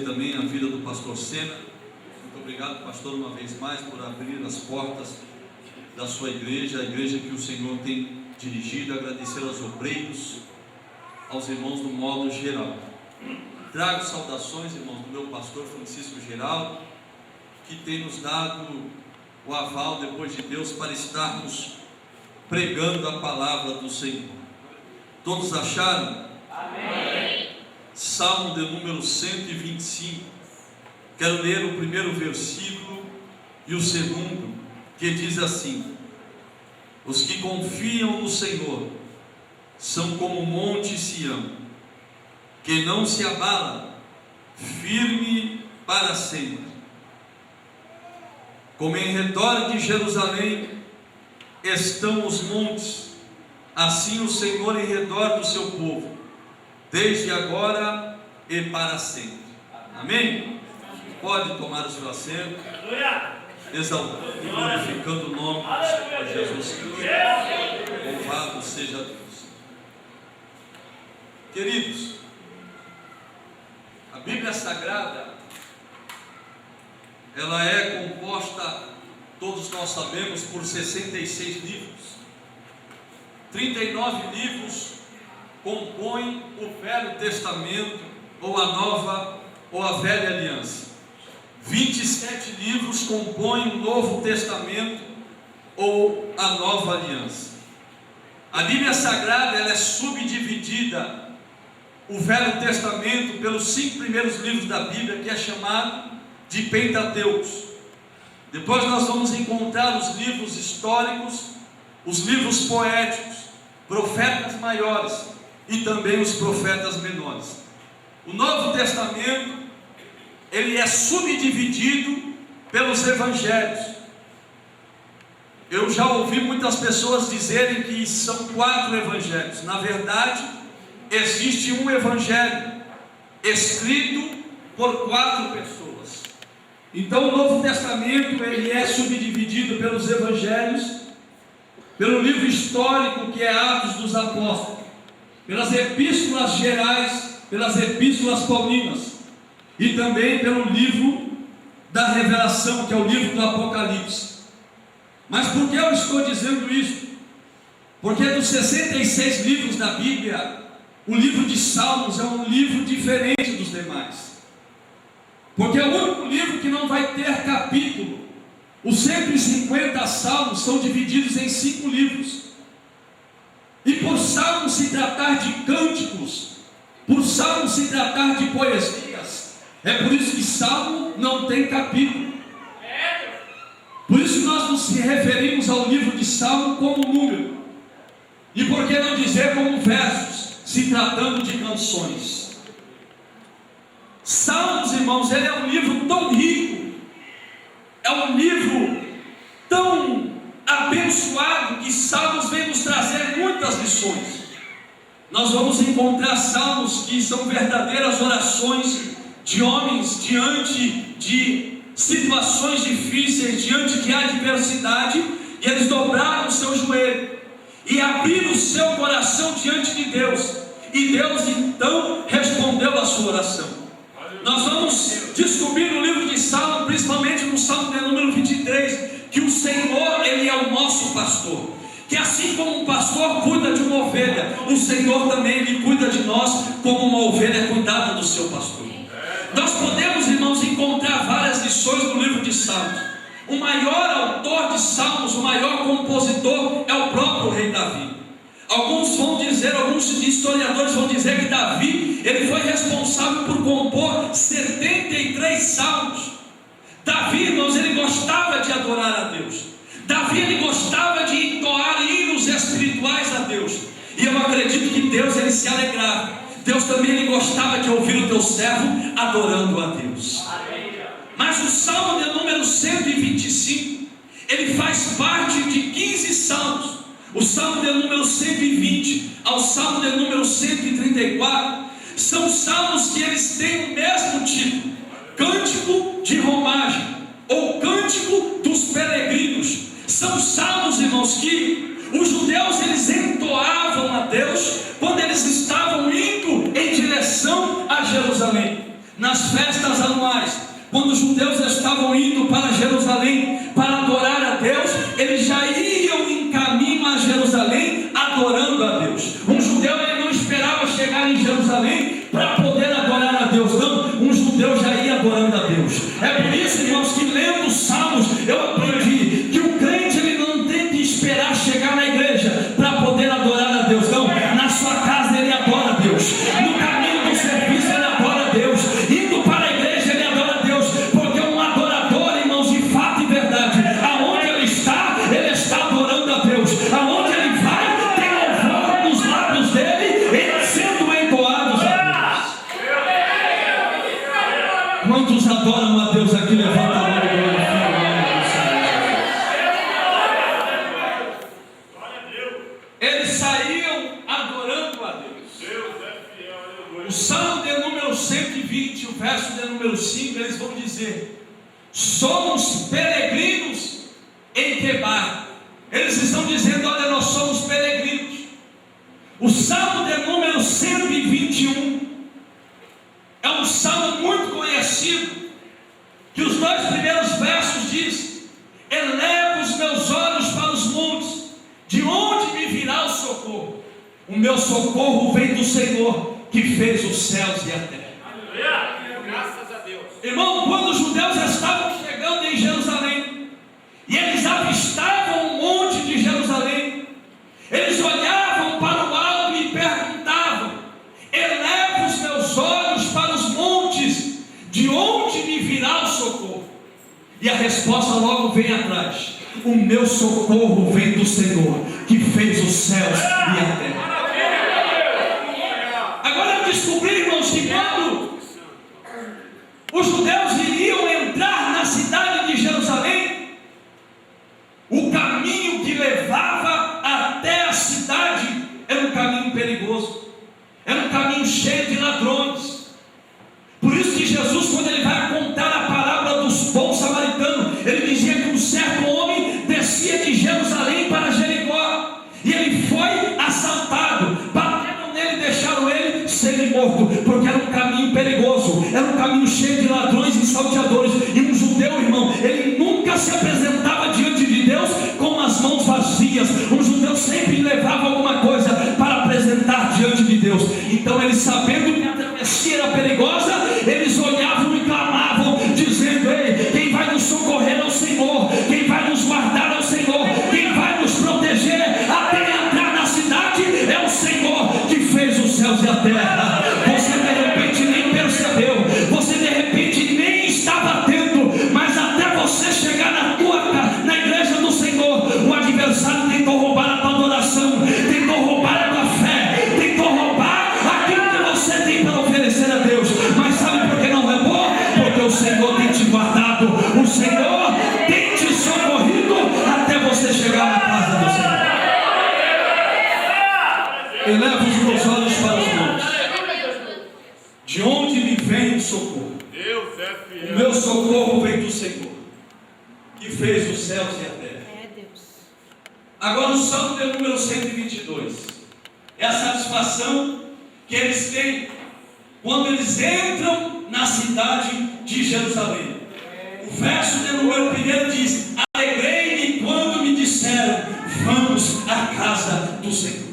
Também a vida do pastor Sena. Muito obrigado, pastor, uma vez mais por abrir as portas da sua igreja, a igreja que o Senhor tem dirigido. Agradecer aos obreiros, aos irmãos do modo geral. Trago saudações, irmãos, do meu pastor Francisco Geraldo, que tem nos dado o aval, depois de Deus, para estarmos pregando a palavra do Senhor. Todos acharam? Amém. Salmo de número 125. Quero ler o primeiro versículo e o segundo, que diz assim: os que confiam no Senhor são como o monte Sião, que não se abala, firme para sempre. Como em redor de Jerusalém estão os montes, assim o Senhor em redor do seu povo, desde agora e para sempre. Amém? Pode tomar o seu assento, exaltando e glorificando o nome do Senhor Jesus Cristo. Louvado seja Deus. Queridos, a Bíblia Sagrada, ela é composta, todos nós sabemos, por 66 livros. 39 livros compõem o Velho Testamento, ou a Nova, ou a Velha Aliança. 27 livros compõem o Novo Testamento, ou a Nova Aliança. A Bíblia Sagrada, ela é subdividida, o Velho Testamento, pelos 5 primeiros livros da Bíblia, que é chamado de Pentateuco. Depois nós vamos encontrar os livros históricos, os livros poéticos, profetas maiores e também os profetas menores. O Novo Testamento, ele é subdividido pelos evangelhos. Eu já ouvi muitas pessoas dizerem que são 4 evangelhos. Na verdade, existe um evangelho escrito por 4 pessoas. Então o Novo Testamento, ele é subdividido pelos evangelhos, pelo livro histórico, que é Atos dos Apóstolos, pelas epístolas gerais, pelas epístolas paulinas, e também pelo livro da Revelação, que é o livro do Apocalipse. Mas por que eu estou dizendo isso? Porque dos 66 livros da Bíblia, o livro de Salmos é um livro diferente dos demais, porque é o único livro que não vai ter capítulo. Os 150 salmos são divididos em 5 livros. E por salmo se tratar de cânticos, por salmo se tratar de poesias, é por isso que salmo não tem capítulo. Por isso nós nos referimos ao livro de salmo como número. E por que não dizer como versos, se tratando de canções? Salmos, irmãos, ele é um livro tão rico, é um livro tão abençoado, que Salmos vem nos trazer muitas lições. Nós vamos encontrar salmos que são verdadeiras orações de homens diante de situações difíceis, diante de adversidade, e eles dobraram o seu joelho e abriram o seu coração diante de Deus, e Deus então respondeu a sua oração. Nós vamos descobrir no livro de Salmo, principalmente no Salmo de número 23, que o Senhor, ele é o nosso pastor, que assim como um pastor cuida de uma ovelha, o Senhor também, ele cuida de nós como uma ovelha cuidada do seu pastor. Nós podemos, irmãos, encontrar várias lições no livro de Salmos. O maior autor de Salmos, o maior compositor, é o próprio rei Davi. Alguns historiadores vão dizer que Davi, ele foi responsável por compor 73 salmos. Davi, irmãos, ele gostava de adorar a Deus. Davi, ele gostava de entoar hinos espirituais a Deus. E eu acredito que Deus, ele se alegrava. Deus também, ele gostava de ouvir o teu servo adorando a Deus. Mas o Salmo de número 125, ele faz parte de 15 salmos. O Salmo de número 120 ao Salmo de número 134 são salmos que eles têm o mesmo título: Cântico de Romagem, ou Cântico dos Peregrinos. São salmos, irmãos, que os judeus eles entoavam a Deus quando eles estavam indo em direção a Jerusalém. nas festas anuais, quando os judeus estavam indo para Jerusalém para adorar a Deus, eles já iam em caminho a Jerusalém adorando a Deus. Um judeu, ele não esperava chegar em Jerusalém para poder adorar a Deus, não. Um judeu já ia adorando a Deus. É por isso, irmãos, que lendo os Salmos eu aprendi que o crente, ele não tem que esperar chegar na igreja para poder adorar a Deus, não. Na sua casa ele adora a Deus, no caminho do serviço ele adora a Deus, indo para a igreja ele adora a Deus, porque um adorador, irmãos, de fato e verdade, aonde ele está adorando a Deus. Aonde ele vai, tem louvor nos lábios dele, ele sendo entoados a Deus. Quantos adoram a Deus aqui? Levanta a mão e glorifica o nome do Senhor. Eles saíam adorando a Deus. O Salmo de número 120, o verso de número 5, eles vão dizer: somos peregrinos em Quebar. Eles estão dizendo: olha, nós somos peregrinos. O Salmo de número 121 é um salmo muito conhecido, que os dois primeiros versos diz: eleva os meus olhos para os montes, de onde me virá o socorro? O meu socorro vem do Senhor, que fez os céus e a terra. Aleluia! Graças a Deus. Irmão, quando os judeus estavam chegando em Jerusalém, e eles avistavam o monte de Jerusalém, eles olhavam para o alto e perguntavam: eleva os meus olhos para os montes, de onde me virá o socorro? E a resposta logo vem atrás: o meu socorro vem do Senhor, que fez os céus e a terra. Agora eu descobri, irmãos, que quando os judeus iriam entrar na cidade de Jerusalém, o caminho que levava até a cidade era um caminho perigoso, era um caminho cheio de ladrões. Por isso que Jesus, quando ele vai contar a parábola dos bons samaritanos, ele dizia que um certo homem descia de Jerusalém para Jericó, e ele foi assaltado, bateram nele e deixaram ele semi-morto, porque era um caminho perigoso, era um caminho cheio de ladrões e salteadores. E um judeu, irmão, ele nunca se apresentava diante de Deus com as mãos vazias. Um judeu sempre levava alguma coisa para apresentar diante de Deus. Então eles, sabendo que a travessia era perigosa, eles olhavam e clamavam, dizendo: ei, quem vai nos socorrer é o Senhor, quem vai nos guardar é o Senhor, quem vai nos proteger até entrar na cidade é o Senhor, que fez os céus e a terra. Você de repente nem percebeu, você de repente nem estava atento, mas até você chegar na igreja do Senhor, o adversário tentou roubar a tua adoração, tentou roubar a tua fé, tentou roubar aquilo que você tem para oferecer a Deus. Mas sabe por que não roubou? Porque o Senhor tem te guardado, o Senhor tem te socorrido até você chegar na casa do Senhor. Eleva os meus olhos para os montes, de onde me vem o socorro? Deus é fiel. O meu socorro vem do Senhor, que fez os céus e a terra. Agora o Salmo de número 122 é a satisfação que eles têm quando eles entram na cidade de Jerusalém. O verso de número 1 diz: alegrei-me quando me disseram, vamos à casa do Senhor.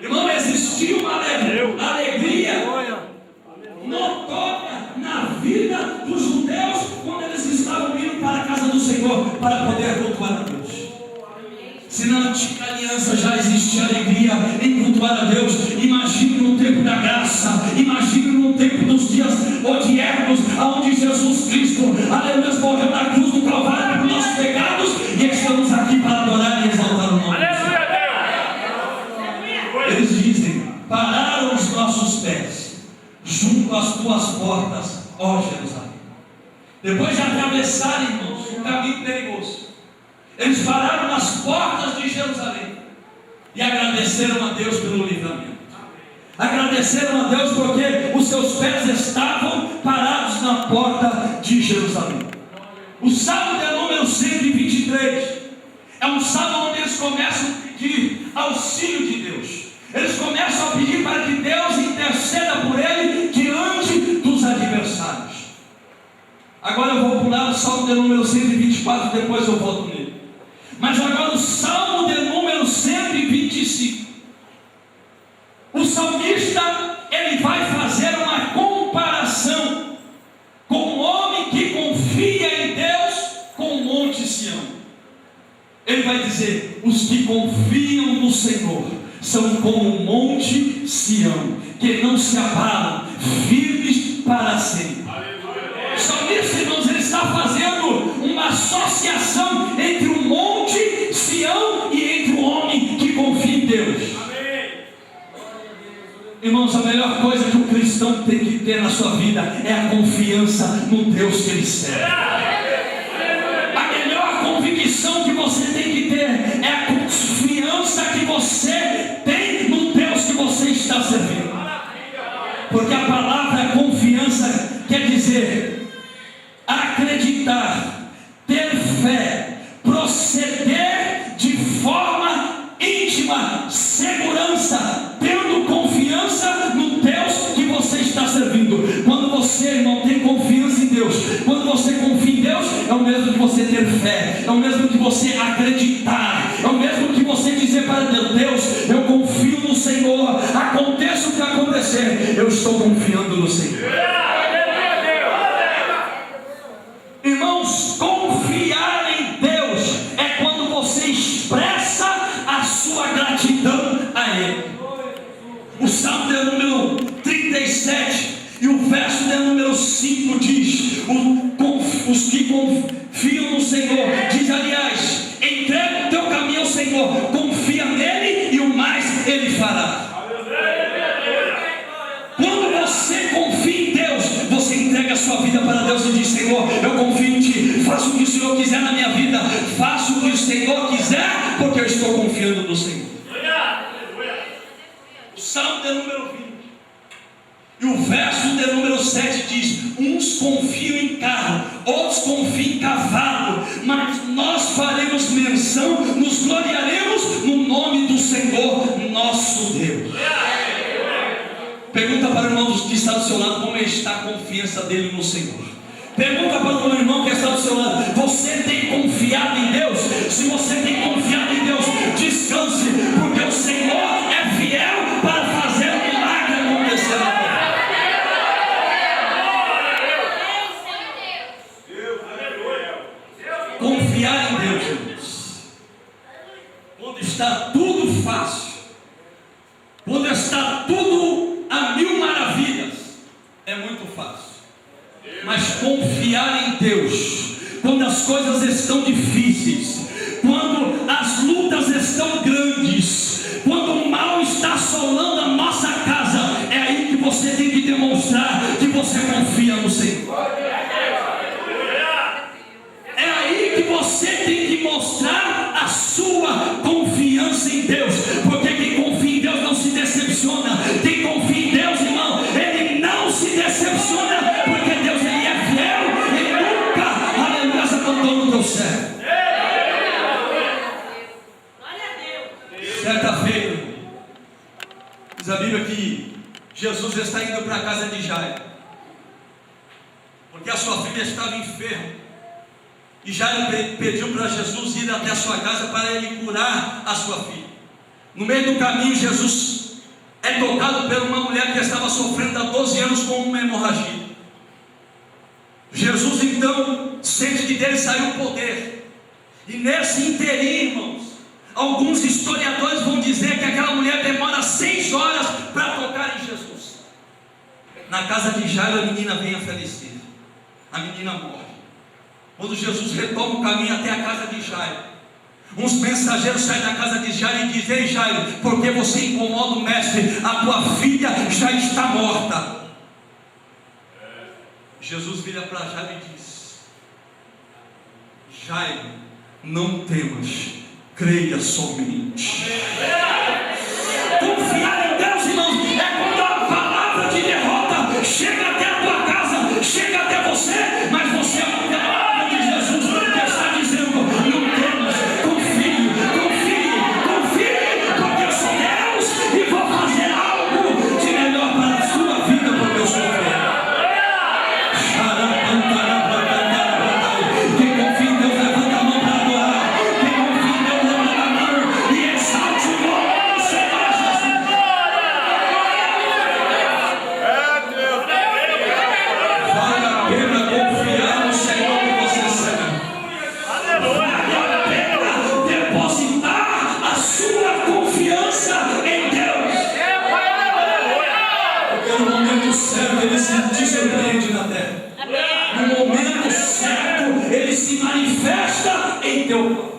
Irmão, existia uma alegria notória na vida dos judeus quando eles estavam indo para a casa do Senhor para poder cultuar a Deus. Se na antiga aliança já existia alegria em cultuar a Deus, imagine no tempo da graça, imagine no tempo dos dias odiernos, onde Jesus Cristo, aleluia, morreu na cruz do Calvário por nossos pecados, e estamos aqui para adorar e exaltar o nome do Senhor. Eles dizem: pararam os nossos pés junto às tuas portas, ó Jerusalém. Depois de atravessarem, irmãos, um caminho perigoso, eles pararam nas portas de Jerusalém e agradeceram a Deus pelo livramento. Agradeceram a Deus porque os seus pés estavam parados na porta de Jerusalém. O Salmo de número 123 é um salmo onde eles começam a pedir auxílio de Deus. Eles começam a pedir para que Deus interceda por ele diante dos adversários. Agora eu vou pular o Salmo de número 124, depois eu volto nele. Mas agora o Salmo de número 125. O salmista, ele vai fazer uma comparação com o homem que confia em Deus com o Monte Sião. Ele vai dizer: os que confiam no Senhor são como o Monte Sião, que não se abalam, firmes para sempre. O salmista, irmãos, ele está fazendo uma associação entre o Monte Sião e entre o homem que confia em Deus. Irmãos, a melhor coisa que o cristão tem que ter na sua vida é a confiança no Deus que ele serve. A melhor convicção que você tem que ter é a confiança que você tem no Deus que você está servindo. Porque a palavra confiança quer dizer acreditar, ter fé, proceder de forma íntima, segurança, tendo confiança no Deus que você está servindo. Quando você não tem confiança em Deus, quando você confia em Deus, é o mesmo que você ter fé, é o mesmo que você acreditar, é o mesmo que você dizer para Deus: Deus, eu confio no Senhor, aconteça o que acontecer, eu estou confiando no Senhor. Irmãos, confiar em Deus é quando você expressa a sua gratidão a Ele. O Salmo de número 37 e o verso de número 5 diz: os que confiam no Senhor, diz aliás, entrega o teu caminho ao Senhor, confia nele e o mais Ele fará. Quando você confia em Deus, você entrega a sua vida para Deus e diz: Senhor, eu confio em Ti, faço o que o Senhor quiser na minha vida, faço o que o Senhor quiser, porque eu estou confiando no Senhor. O Salmo de número 20 e o verso de número 7 diz: uns confiam em carro, outros confiam em cavalo, mas nós faremos menção, nos gloriaremos no nome do Senhor nosso Deus. Pergunta para o irmão que está do seu lado como está a confiança dele no Senhor. Pergunta para o irmão que está do seu lado: você tem confiado em Deus? Se você tem confiado em Deus, descanse, porque o Senhor é fiel para fazer o milagre acontecer na terra. Confiar em Deus, irmãos, quando está tudo fácil, quando está tudo a mil maravilhas, é muito fácil. Mas confiar em Deus, quando as coisas estão difíceis, quando as lutas estão grandes, quando o mal está assolando a nossa casa, é aí que você tem que demonstrar que você confia no Senhor. É aí que você tem que mostrar a sua confiança em Deus, porque quem confia em Deus não se decepciona. Quem confia em Deus, irmão, ele não se decepciona, porque Deus, ele é fiel, ele nunca, aleluia, abandonou o teu servo. Certa feita, diz a Bíblia que Jesus está indo para a casa de Jairo, porque a sua filha estava enferma. E Jairo pediu para Jesus ir até a sua casa para ele curar a sua filha. No meio do caminho, Jesus é tocado por uma mulher que estava sofrendo há 12 anos com uma hemorragia. Jesus então sente que dele saiu o poder. E nesse inteirinho, irmãos, alguns historiadores vão dizer que aquela mulher demora 6 horas para tocar em Jesus. Na casa de Jairo, a menina vem a falecer. A menina morre. Quando Jesus retoma o caminho até a casa de Jairo, uns mensageiros saem da casa de Jairo e dizem: ei Jairo, por que você incomoda o mestre? A tua filha já está morta. Jesus vira para Jairo e diz: Jairo, não temas, creia somente. Confiar em Deus, irmãos, é quando a palavra de derrota chega até a tua casa, chega até você, mas você ouve a palavra de Jesus que está dizendo: não temas, confie, porque eu sou Deus e vou fazer algo de melhor para a sua vida, porque eu sou Deus. a pena confiar no Senhor que você serve. Vale a pena depositar a sua confiança em Deus. Porque no momento certo Ele se surpreende na terra. No momento certo Ele se manifesta em teu corpo.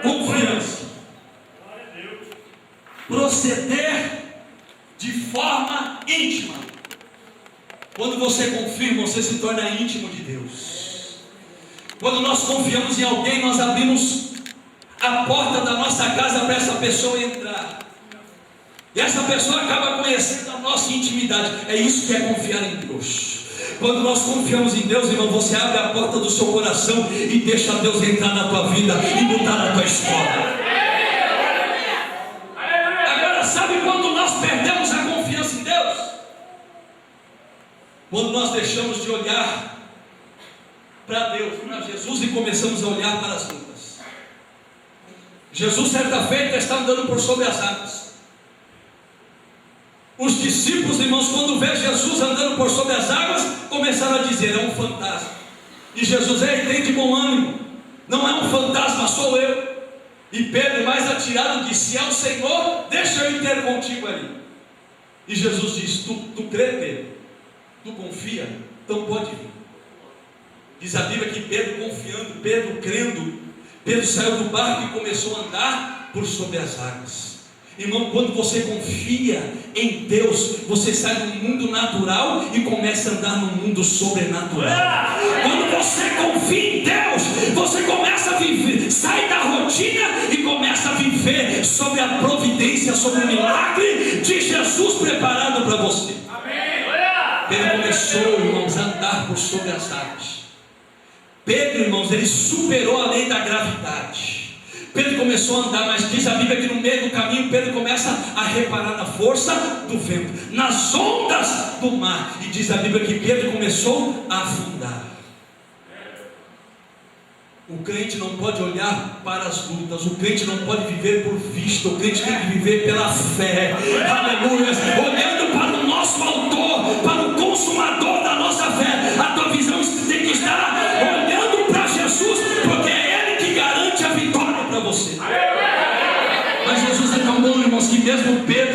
Confiança. Proceder de forma íntima. Quando você confia, você se torna íntimo de Deus. Quando nós confiamos em alguém, nós abrimos a porta da nossa casa para essa pessoa entrar. E essa pessoa acaba conhecendo a nossa intimidade. É isso que é confiar em Deus. Quando nós confiamos em Deus, irmão, você abre a porta do seu coração e deixa Deus entrar na tua vida e mudar na tua história. Agora, sabe quando nós perdemos a confiança em Deus? Quando nós deixamos de olhar para Deus, para Jesus, e começamos a olhar para as lutas. Jesus, certa feita, está andando por sobre as águas. Os discípulos, irmãos, quando vê Jesus andando por sobre as águas, começaram a dizer: é um fantasma. E Jesus: tem de bom ânimo, não é um fantasma, sou eu. E Pedro, mais atirado, disse: se é o Senhor, deixa eu ir ter contigo ali. E Jesus diz: tu crê, Pedro? Tu confia? Então pode vir. Diz a Bíblia que Pedro confiando, Pedro crendo, Pedro saiu do barco e começou a andar por sobre as águas. Irmão, quando você confia em Deus, você sai do mundo natural e começa a andar no mundo sobrenatural. Quando você confia em Deus, você começa a viver, sai da rotina e começa a viver sobre a providência, sobre o milagre de Jesus preparado para você. Pedro começou, irmãos, a andar por sobre as águas. Pedro, irmãos, ele superou a lei da gravidade. Pedro começou a andar, mas diz a Bíblia que no meio do caminho Pedro começa a reparar na força do vento, nas ondas do mar, e diz a Bíblia que Pedro começou a afundar. O crente não pode olhar para as lutas, o crente não pode viver por vista, o crente tem que viver pela fé. Aleluia! Olhando para o nosso autor, para o consumador da nossa fé. A tua visão tem que estar olhando para Jesus, porque é Ele que garante a vitória para você. Mas Jesus é tão bom, irmãos, que mesmo Pedro